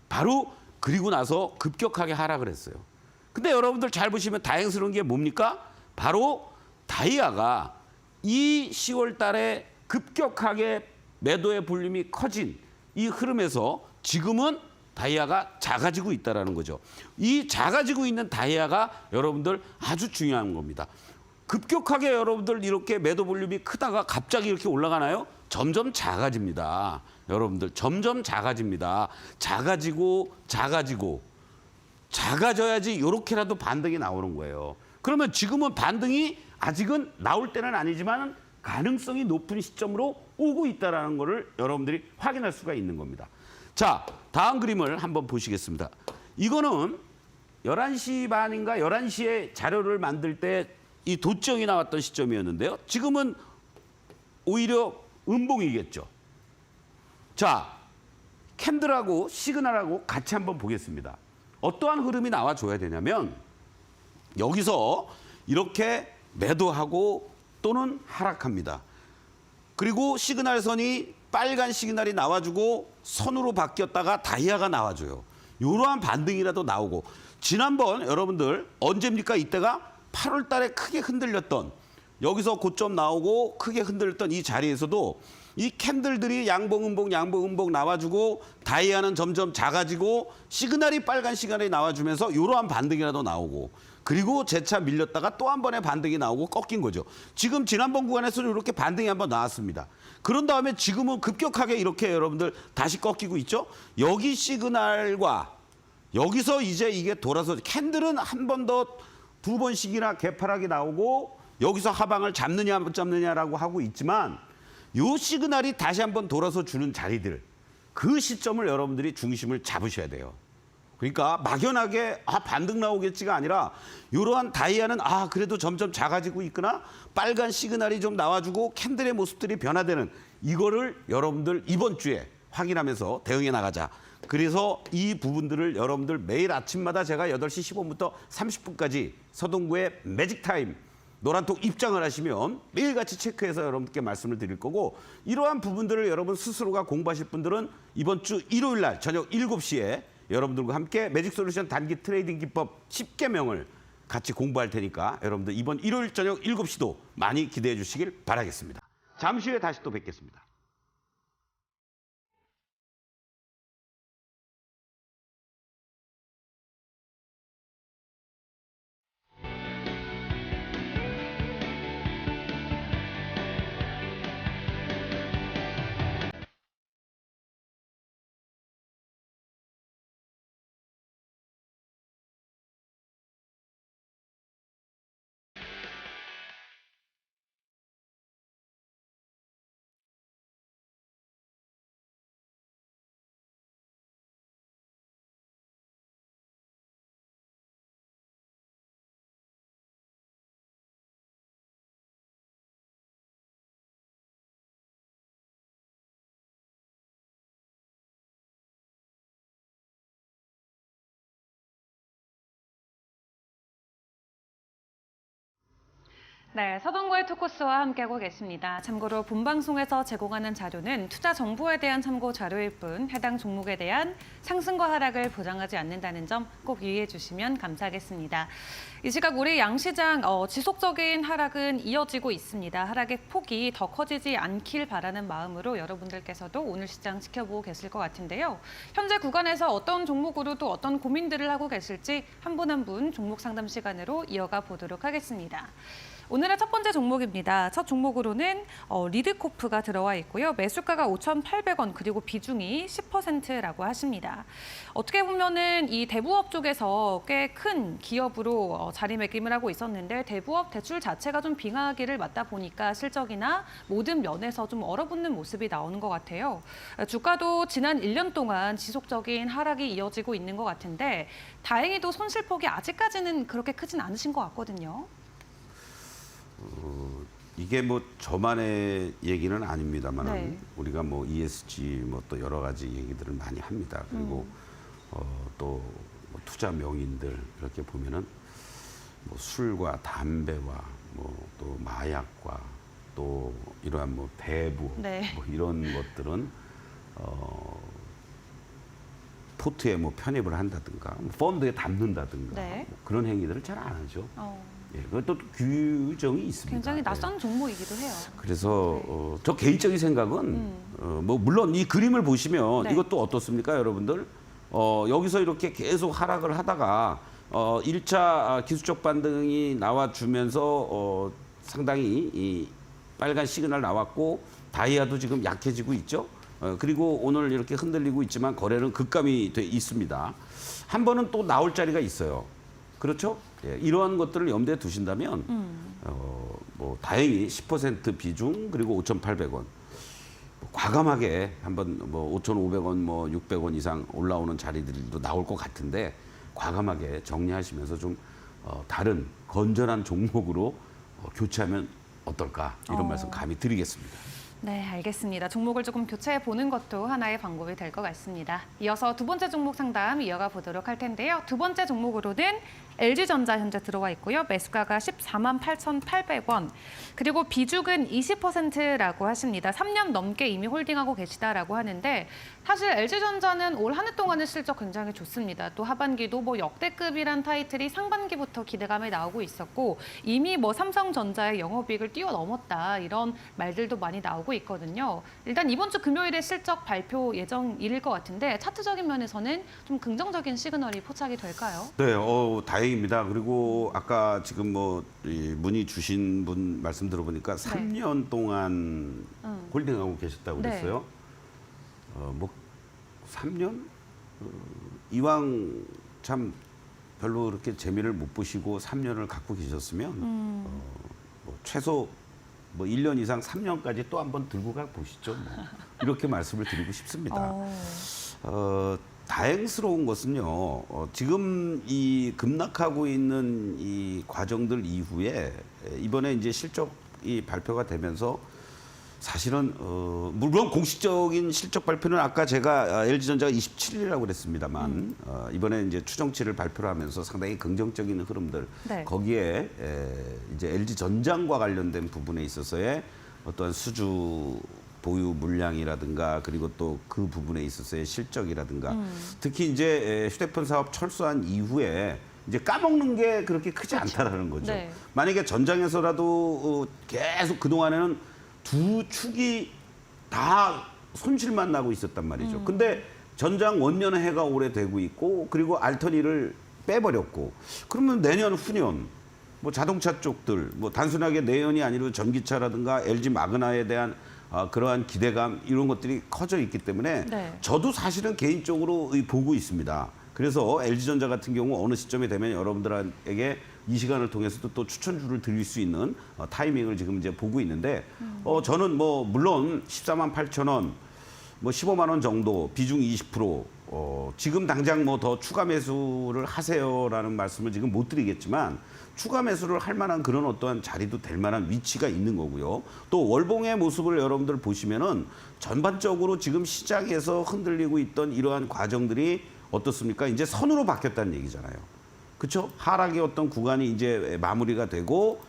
바로 그리고 나서 급격하게 하락을 했어요. 근데 여러분들 잘 보시면 다행스러운 게 뭡니까? 바로 다이아가 이 10월 달에 급격하게 매도의 볼륨이 커진 이 흐름에서 지금은 다이아가 작아지고 있다는 거죠. 이 작아지고 있는 다이아가 여러분들 아주 중요한 겁니다. 급격하게 여러분들 이렇게 매도 볼륨이 크다가 갑자기 이렇게 올라가나요? 점점 작아집니다. 여러분들 점점 작아집니다. 작아지고 작아져야지 이렇게라도 반등이 나오는 거예요. 그러면 지금은 반등이 아직은 나올 때는 아니지만 가능성이 높은 시점으로 오고 있다는 것을 여러분들이 확인할 수가 있는 겁니다. 자, 다음 그림을 한번 보시겠습니다. 이거는 11시 반인가 11시에 자료를 만들 때 이 도청이 나왔던 시점이었는데요. 지금은 오히려 음봉이겠죠. 자, 캔들하고 시그널하고 같이 한번 보겠습니다. 어떠한 흐름이 나와줘야 되냐면 여기서 이렇게 매도하고 또는 하락합니다. 그리고 시그널선이 빨간 시그널이 나와주고 선으로 바뀌었다가 다이아가 나와줘요. 이러한 반등이라도 나오고 지난번 여러분들 언제입니까? 이때가 8월 달에 크게 흔들렸던 여기서 고점 나오고 크게 흔들렸던 이 자리에서도 이 캔들들이 양봉 음봉 나와주고 다이아는 점점 작아지고 시그널이 빨간 시그널이 나와주면서 이러한 반등이라도 나오고 그리고 재차 밀렸다가 또 한 번의 반등이 나오고 꺾인 거죠. 지금 지난번 구간에서는 이렇게 반등이 한번 나왔습니다. 그런 다음에 지금은 급격하게 이렇게 여러분들 다시 꺾이고 있죠. 여기 시그널과 여기서 이제 이게 돌아서 캔들은 한 번 더 두 번씩이나 개파락이 나오고 여기서 하방을 잡느냐 못 잡느냐라고 하고 있지만 요 시그널이 다시 한번 돌아서 주는 자리들 그 시점을 여러분들이 중심을 잡으셔야 돼요. 그러니까 막연하게 반등 나오겠지가 아니라 이러한 다이아는 그래도 점점 작아지고 있구나. 빨간 시그널이 좀 나와주고 캔들의 모습들이 변화되는 이거를 여러분들 이번 주에 확인하면서 대응해 나가자. 그래서 이 부분들을 여러분들 매일 아침마다 제가 8시 15분부터 30분까지 서동구의 매직타임 노란톡 입장을 하시면 매일같이 체크해서 여러분께 말씀을 드릴 거고 이러한 부분들을 여러분 스스로가 공부하실 분들은 이번 주 일요일 날 저녁 7시에 여러분들과 함께 매직솔루션 단기 트레이딩 기법 10개명을 같이 공부할 테니까 여러분들 이번 일요일 저녁 7시도 많이 기대해 주시길 바라겠습니다. 잠시 후에 다시 또 뵙겠습니다. 네, 서동구의 투코스와 함께하고 계십니다. 참고로 본방송에서 제공하는 자료는 투자 정보에 대한 참고 자료일 뿐 해당 종목에 대한 상승과 하락을 보장하지 않는다는 점 꼭 유의해 주시면 감사하겠습니다. 이 시각 우리 양시장 지속적인 하락은 이어지고 있습니다. 하락의 폭이 더 커지지 않길 바라는 마음으로 여러분들께서도 오늘 시장 지켜보고 계실 것 같은데요. 현재 구간에서 어떤 종목으로 또 어떤 고민들을 하고 계실지 한 분 한 분 종목 상담 시간으로 이어가 보도록 하겠습니다. 오늘의 첫 번째 종목입니다. 첫 종목으로는 리드코프가 들어와 있고요. 매수가가 5,800원 그리고 비중이 10%라고 하십니다. 어떻게 보면은 이 대부업 쪽에서 꽤 큰 기업으로 자리매김을 하고 있었는데 대부업 대출 자체가 좀 빙하기를 맞다 보니까 실적이나 모든 면에서 좀 얼어붙는 모습이 나오는 것 같아요. 주가도 지난 1년 동안 지속적인 하락이 이어지고 있는 것 같은데 다행히도 손실폭이 아직까지는 그렇게 크진 않으신 것 같거든요. 이게 뭐 저만의 얘기는 아닙니다만 네. 우리가 뭐 ESG 뭐 또 여러 가지 얘기들을 많이 합니다. 그리고 또뭐 투자 명인들 이렇게 보면은 뭐 술과 담배와 뭐 또 마약과 또 이러한 뭐 대부 네. 뭐 이런 것들은 포트에 뭐 편입을 한다든가 뭐 펀드에 담는다든가 네. 뭐 그런 행위들을 잘 안 하죠. 어, 예, 그것도 규정이 있습니다. 굉장히 낯선 종목이기도 해요. 그래서 네. 저 개인적인 생각은 뭐 물론 이 그림을 보시면 네. 이것도 어떻습니까, 여러분들? 여기서 이렇게 계속 하락을 하다가 1차 기술적 반등이 나와주면서 상당히 이 빨간 시그널 나왔고 다이아도 지금 약해지고 있죠. 그리고 오늘 이렇게 흔들리고 있지만 거래는 급감이 돼 있습니다. 한 번은 또 나올 자리가 있어요. 그렇죠? 예, 이러한 것들을 염두에 두신다면 뭐 다행히 10% 비중 그리고 5,800원 과감하게 한번 뭐 5,500원 뭐 600원 이상 올라오는 자리들도 나올 것 같은데 과감하게 정리하시면서 좀 다른 건전한 종목으로 교체하면 어떨까 이런 말씀 감히 드리겠습니다. 네, 알겠습니다. 종목을 조금 교체해 보는 것도 하나의 방법이 될 것 같습니다. 이어서 두 번째 종목 상담 이어가 보도록 할 텐데요. 두 번째 종목으로는 LG전자 현재 들어와 있고요. 매수가가 148,800원. 그리고 비중은 20%라고 하십니다. 3년 넘게 이미 홀딩하고 계시다라고 하는데 사실 LG전자는 올 한 해 동안의 실적 굉장히 좋습니다. 또 하반기도 뭐 역대급이란 타이틀이 상반기부터 기대감이 나오고 있었고 이미 뭐 삼성전자의 영업이익을 뛰어넘었다 이런 말들도 많이 나오고 있거든요. 일단 이번 주 금요일에 실적 발표 예정일 것 같은데 차트적인 면에서는 좀 긍정적인 시그널이 포착이 될까요? 네, 다행입니다. 그리고 아까 지금 뭐 이 문의 주신 분 말씀 들어보니까 3년 동안 홀딩하고 계셨다고 네. 그랬어요. 뭐 3년? 이왕 참 별로 그렇게 재미를 못 보시고 3년을 갖고 계셨으면 뭐 최소 뭐 1년 이상 3년까지 또 한번 들고 가 보시죠. 뭐. 이렇게 말씀을 드리고 싶습니다. 다행스러운 것은요. 지금 이 급락하고 있는 이 과정들 이후에 이번에 이제 실적이 발표가 되면서 사실은 물론 공식적인 실적 발표는 아까 제가 LG전자가 27일이라고 그랬습니다만 이번에 이제 추정치를 발표를 하면서 상당히 긍정적인 흐름들 네. 거기에 이제 LG전장과 관련된 부분에 있어서의 어떤 수주 보유 물량이라든가 그리고 또 그 부분에 있어서의 실적이라든가 특히 이제 휴대폰 사업 철수한 이후에 이제 까먹는 게 그렇게 크지 않다라는 거죠. 네. 만약에 전장에서라도 계속 그동안에는 두 축이 다 손실만 나고 있었단 말이죠. 근데 전장 원년의 해가 오래되고 있고 그리고 알터니를 빼버렸고 그러면 내년 후년 뭐 자동차 쪽들 뭐 단순하게 내연이 아니라 전기차라든가 LG 마그나에 대한 그러한 기대감 이런 것들이 커져 있기 때문에 네. 저도 사실은 개인적으로 보고 있습니다. 그래서 LG전자 같은 경우 어느 시점이 되면 여러분들에게 이 시간을 통해서도 또 추천주를 드릴 수 있는 타이밍을 지금 이제 보고 있는데 저는 뭐 물론 14만 8천 원, 뭐 15만 원 정도 비중 20% 지금 당장 뭐 더 추가 매수를 하세요라는 말씀을 지금 못 드리겠지만 추가 매수를 할 만한 그런 어떠한 자리도 될 만한 위치가 있는 거고요. 또 월봉의 모습을 여러분들 보시면은 전반적으로 지금 시장에서 흔들리고 있던 이러한 과정들이 어떻습니까? 이제 선으로 바뀌었다는 얘기잖아요. 그렇죠? 하락의 어떤 구간이 이제 마무리가 되고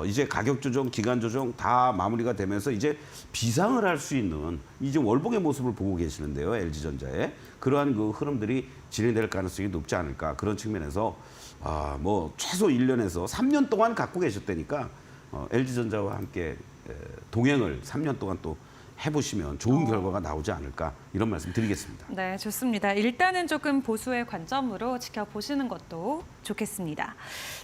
이제 가격 조정, 기간 조정 다 마무리가 되면서 이제 비상을 할 수 있는 이제 월봉의 모습을 보고 계시는데요. LG전자에 그러한 그 흐름들이 진행될 가능성이 높지 않을까 그런 측면에서 뭐 최소 1년에서 3년 동안 갖고 계셨다니까 LG전자와 함께 동행을 3년 동안 또 해보시면 좋은 결과가 나오지 않을까 이런 말씀 드리겠습니다. 네, 좋습니다. 일단은 조금 보수의 관점으로 지켜보시는 것도 좋겠습니다.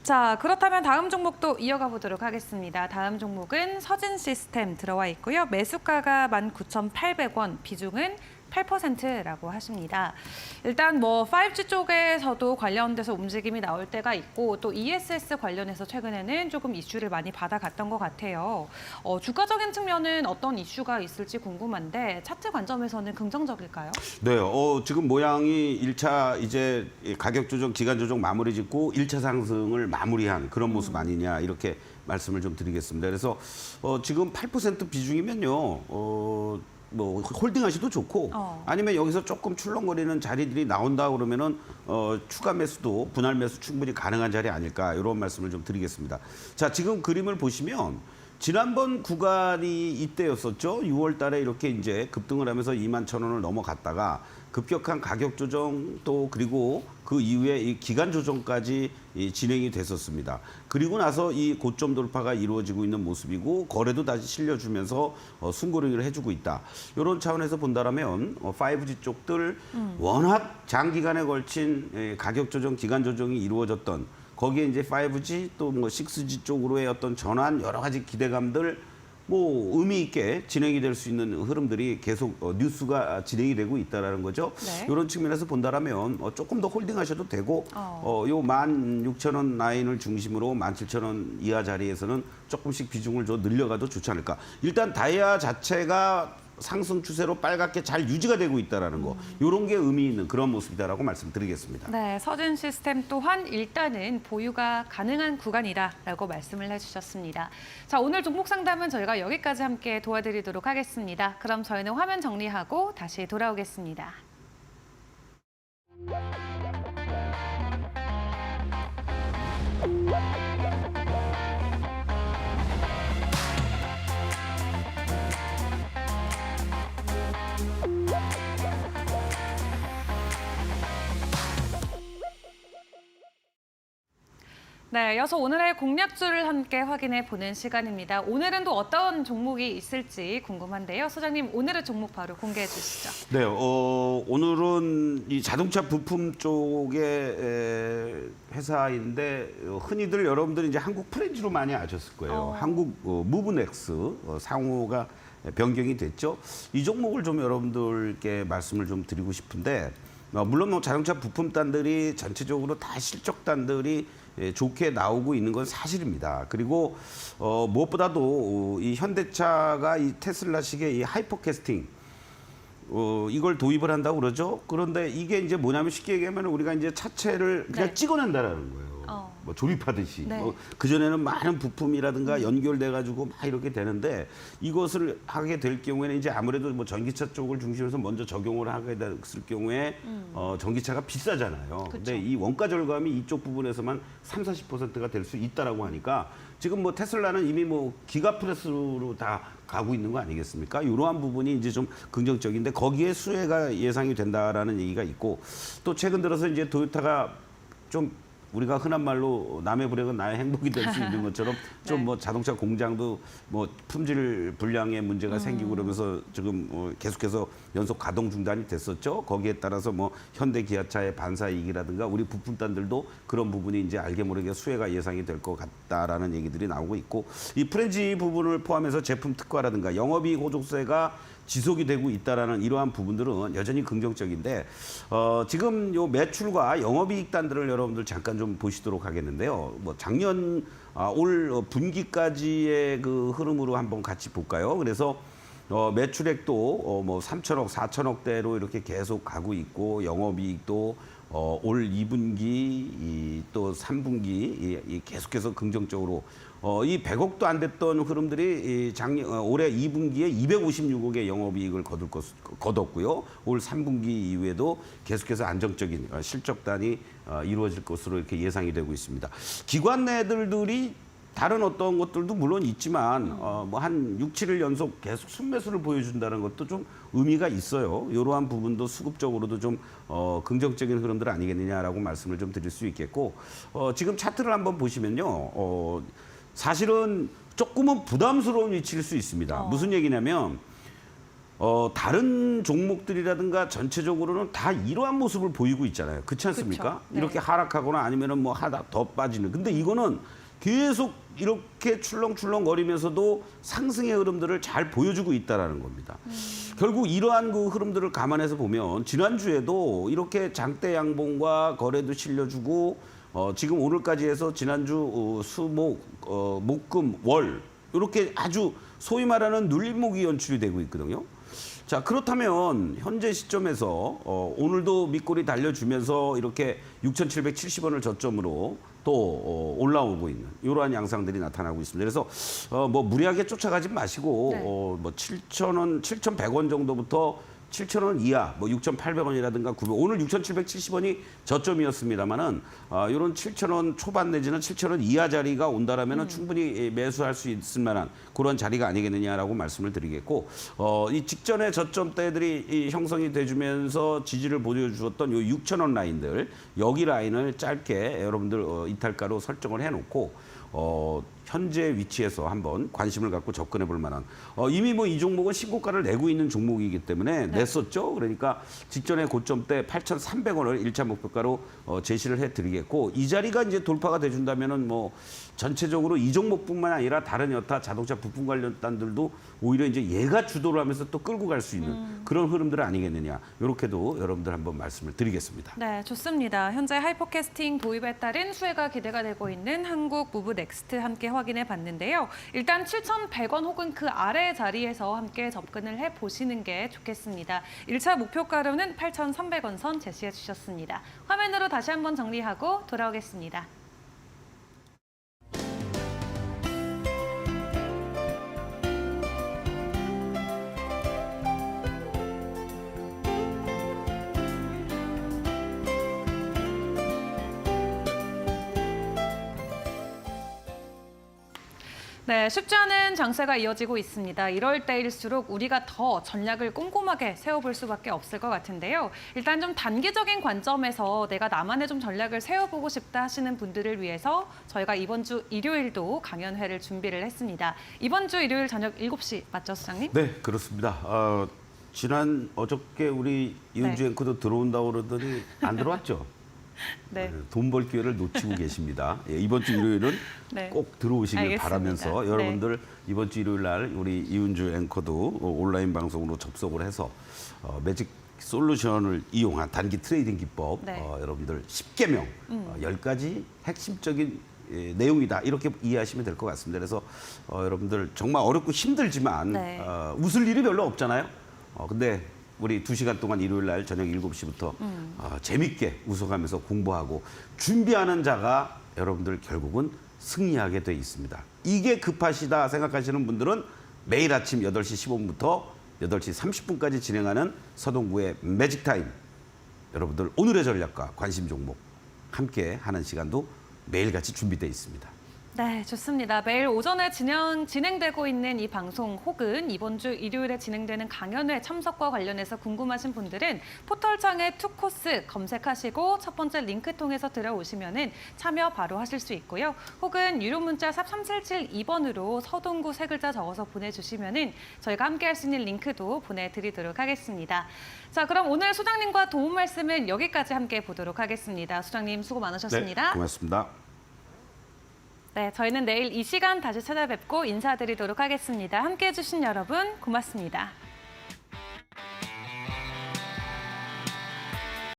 자, 그렇다면 다음 종목도 이어가 보도록 하겠습니다. 다음 종목은 서진 시스템 들어와 있고요. 매수가가 19,800원, 비중은 8%라고 하십니다. 일단 뭐 5G 쪽에서도 관련돼서 움직임이 나올 때가 있고 또 ESS 관련해서 최근에는 조금 이슈를 많이 받아갔던 것 같아요. 주가적인 측면은 어떤 이슈가 있을지 궁금한데 차트 관점에서는 긍정적일까요? 네, 지금 모양이 1차 이제 가격 조정, 기간 조정 마무리 짓고 1차 상승을 마무리한 그런 모습 아니냐 이렇게 말씀을 좀 드리겠습니다. 그래서 지금 8% 비중이면요. 뭐 홀딩하셔도 좋고 아니면 여기서 조금 출렁거리는 자리들이 나온다 그러면은 추가 매수도 분할 매수 충분히 가능한 자리 아닐까 이런 말씀을 좀 드리겠습니다. 자, 지금 그림을 보시면 지난번 구간이 이때였었죠. 6월 달에 이렇게 이제 급등을 하면서 21,000원을 넘어갔다가 급격한 가격 조정 또 그리고 그 이후에 이 기간 조정까지 진행이 됐었습니다. 그리고 나서 이 고점 돌파가 이루어지고 있는 모습이고 거래도 다시 실려주면서 숨고르기를 해주고 있다. 이런 차원에서 본다라면 5G 쪽들 워낙 장기간에 걸친 가격 조정, 기간 조정이 이루어졌던 거기에 이제 5G 또 뭐 6G 쪽으로의 어떤 전환 여러 가지 기대감들 뭐 의미 있게 진행이 될 수 있는 흐름들이 계속 뉴스가 진행이 되고 있다라는 거죠. 네. 이런 측면에서 본다라면 조금 더 홀딩하셔도 되고 요 16,000원 라인을 중심으로 17,000원 이하 자리에서는 조금씩 비중을 좀 늘려가도 좋지 않을까. 일단 다이아 자체가 상승 추세로 빨갛게 잘 유지가 되고 있다라는 거. 이런 게 의미 있는 그런 모습이다라고 말씀드리겠습니다. 네, 서진 시스템 또한 일단은 보유가 가능한 구간이다라고 말씀을 해주셨습니다. 자, 오늘 종목 상담은 저희가 여기까지 함께 도와드리도록 하겠습니다. 그럼 저희는 화면 정리하고 다시 돌아오겠습니다. 네, 이어서 오늘의 공략주를 함께 확인해 보는 시간입니다. 오늘은 또 어떤 종목이 있을지 궁금한데요. 소장님, 오늘의 종목 바로 공개해 주시죠. 네, 오늘은 이 자동차 부품 쪽의 회사인데 흔히들 여러분들이 이제 한국 프렌즈로 많이 아셨을 거예요. 한국 무브넥스 상호가 변경이 됐죠. 이 종목을 좀 여러분들께 말씀을 좀 드리고 싶은데 물론 뭐 자동차 부품단들이 전체적으로 다 실적단들이 좋게 나오고 있는 건 사실입니다. 그리고 무엇보다도 이 현대차가 이 테슬라식의 이 하이퍼캐스팅 이걸 도입을 한다고 그러죠. 그런데 이게 이제 뭐냐면 쉽게 얘기하면 우리가 이제 차체를 그냥 네. 찍어낸다라는 거예요. 뭐 조립하듯이. 네. 그전에는 많은 부품이라든가 연결돼가지고 막 이렇게 되는데 이것을 하게 될 경우에는 이제 아무래도 뭐 전기차 쪽을 중심으로 해서 먼저 적용을 하게 됐을 경우에 전기차가 비싸잖아요. 근데 이 원가 절감이 이쪽 부분에서만 30~40%가 될 수 있다라고 하니까 지금 뭐 테슬라는 이미 뭐 기가프레스로 다 가고 있는 거 아니겠습니까? 이러한 부분이 이제 좀 긍정적인데 거기에 수혜가 예상이 된다라는 얘기가 있고 또 최근 들어서 이제 도요타가 좀 우리가 흔한 말로 남의 불행은 나의 행복이 될 수 있는 것처럼 좀 뭐 자동차 공장도 뭐 품질 불량의 문제가 생기고 그러면서 지금 계속해서 연속 가동 중단이 됐었죠. 거기에 따라서 뭐 현대 기아차의 반사 이익이라든가 우리 부품단들도 그런 부분이 이제 알게 모르게 수혜가 예상이 될 것 같다라는 얘기들이 나오고 있고 이 프렌치 부분을 포함해서 제품 특화라든가 영업이익 호조세가 지속이 되고 있다라는 이러한 부분들은 여전히 긍정적인데 지금 요 매출과 영업이익단들을 여러분들 잠깐 좀 보시도록 하겠는데요. 뭐 작년 올 분기까지의 그 흐름으로 한번 같이 볼까요? 그래서 매출액도 뭐 3천억, 4천억대로 이렇게 계속 가고 있고 영업이익도 올 2분기 또 3분기 계속해서 긍정적으로 이 100억도 안 됐던 흐름들이 올해 2분기에 256억의 영업이익을 거뒀고요. 올 3분기 이후에도 계속해서 안정적인 실적단이 이루어질 것으로 이렇게 예상이 되고 있습니다. 기관 내들이 다른 어떤 것들도 물론 있지만 뭐 한 6, 7일 연속 계속 순매수를 보여준다는 것도 좀 의미가 있어요. 이러한 부분도 수급적으로도 좀 긍정적인 흐름들 아니겠느냐라고 말씀을 좀 드릴 수 있겠고 지금 차트를 한번 보시면요. 사실은 조금은 부담스러운 위치일 수 있습니다. 무슨 얘기냐면 다른 종목들이라든가 전체적으로는 다 이러한 모습을 보이고 있잖아요. 그렇지 않습니까? 네. 이렇게 하락하거나 아니면은 뭐 하다 더 빠지는. 근데 이거는 계속 이렇게 출렁출렁거리면서도 상승의 흐름들을 잘 보여주고 있다라는 겁니다. 결국 이러한 그 흐름들을 감안해서 보면 지난주에도 이렇게 장대 양봉과 거래도 실려주고 지금 오늘까지 해서 지난주 수목, 목금, 월 이렇게 아주 소위 말하는 눌림목이 연출이 되고 있거든요. 자, 그렇다면 현재 시점에서 오늘도 밑골이 달려주면서 이렇게 6,770원을 저점으로 또 올라오고 있는 이러한 양상들이 나타나고 있습니다. 그래서 뭐 무리하게 쫓아가지 마시고 네. 뭐 7,000원, 7,100원 정도부터 7,000원 이하, 뭐 6,800원이라든가 900원, 오늘 6,770원이 저점이었습니다만은 이런 7,000원 초반 내지는 7,000원 이하 자리가 온다라면은 충분히 매수할 수 있을 만한 그런 자리가 아니겠느냐라고 말씀을 드리겠고, 이 직전에 저점대들이 이 형성이 돼주면서 지지를 보여주었던 요 6,000원 라인들, 여기 라인을 짧게 여러분들 이탈가로 설정을 해놓고. 현재 위치에서 한번 관심을 갖고 접근해 볼 만한 이미 뭐 이 종목은 신고가를 내고 있는 종목이기 때문에 냈었죠. 그러니까 직전에 고점 때 8,300원을 1차 목표가로 제시를 해드리겠고 이 자리가 이제 돌파가 돼준다면은 뭐 전체적으로 이 종목뿐만 아니라 다른 여타 자동차 부품 관련단들도 오히려 이제 얘가 주도를 하면서 또 끌고 갈 수 있는 그런 흐름들 아니겠느냐. 이렇게도 여러분들 한번 말씀을 드리겠습니다. 네, 좋습니다. 현재 하이퍼캐스팅 도입에 따른 수혜가 기대가 되고 있는 한국 무브 넥스트 함께 확인해 봤는데요. 일단 7,100원 혹은 그 아래 자리에서 함께 접근을 해 보시는 게 좋겠습니다. 1차 목표가로는 8,300원 선 제시해 주셨습니다. 화면으로 다시 한번 정리하고 돌아오겠습니다. 네, 쉽지 않은 장세가 이어지고 있습니다. 이럴 때일수록 우리가 더 전략을 꼼꼼하게 세워볼 수밖에 없을 것 같은데요. 일단 좀 단기적인 관점에서 내가 나만의 좀 전략을 세워보고 싶다 하시는 분들을 위해서 저희가 이번 주 일요일도 강연회를 준비를 했습니다. 이번 주 일요일 저녁 7시 맞죠, 수장님? 네, 그렇습니다. 어저께 우리 이은주 앵커도 들어온다고 그러더니 안 들어왔죠? 네. 돈 벌 기회를 놓치고 계십니다. 예, 이번 주 일요일은 네. 꼭 들어오시길 알겠습니다. 바라면서 네. 여러분들 이번 주 일요일 날 우리 이은주 앵커도 온라인 방송으로 접속을 해서 매직 솔루션을 이용한 단기 트레이딩 기법 네. 여러분들 10개명 10가지 핵심적인 내용이다 이렇게 이해하시면 될 것 같습니다. 그래서 여러분들 정말 어렵고 힘들지만 네. 웃을 일이 별로 없잖아요. 근데 우리 2시간 동안 일요일 날 저녁 7시부터 재밌게 웃어가면서 공부하고 준비하는 자가 여러분들 결국은 승리하게 돼 있습니다. 이게 급하시다 생각하시는 분들은 매일 아침 8시 15분부터 8시 30분까지 진행하는 서동구의 매직타임. 여러분들 오늘의 전략과 관심 종목 함께 하는 시간도 매일같이 준비되어 있습니다. 네, 좋습니다. 매일 오전에 진행되고 있는 이 방송 혹은 이번 주 일요일에 진행되는 강연회 참석과 관련해서 궁금하신 분들은 포털창에 투코스 검색하시고 첫 번째 링크 통해서 들어오시면은 참여 바로 하실 수 있고요. 혹은 유료 문자 샵 3772번으로 서동구 세 글자 적어서 보내주시면은 저희가 함께 할 수 있는 링크도 보내드리도록 하겠습니다. 자, 그럼 오늘 소장님과 도움 말씀은 여기까지 함께 보도록 하겠습니다. 소장님 수고 많으셨습니다. 네, 고맙습니다. 네, 저희는 내일 이 시간 다시 찾아뵙고 인사드리도록 하겠습니다. 함께해 주신 여러분 고맙습니다.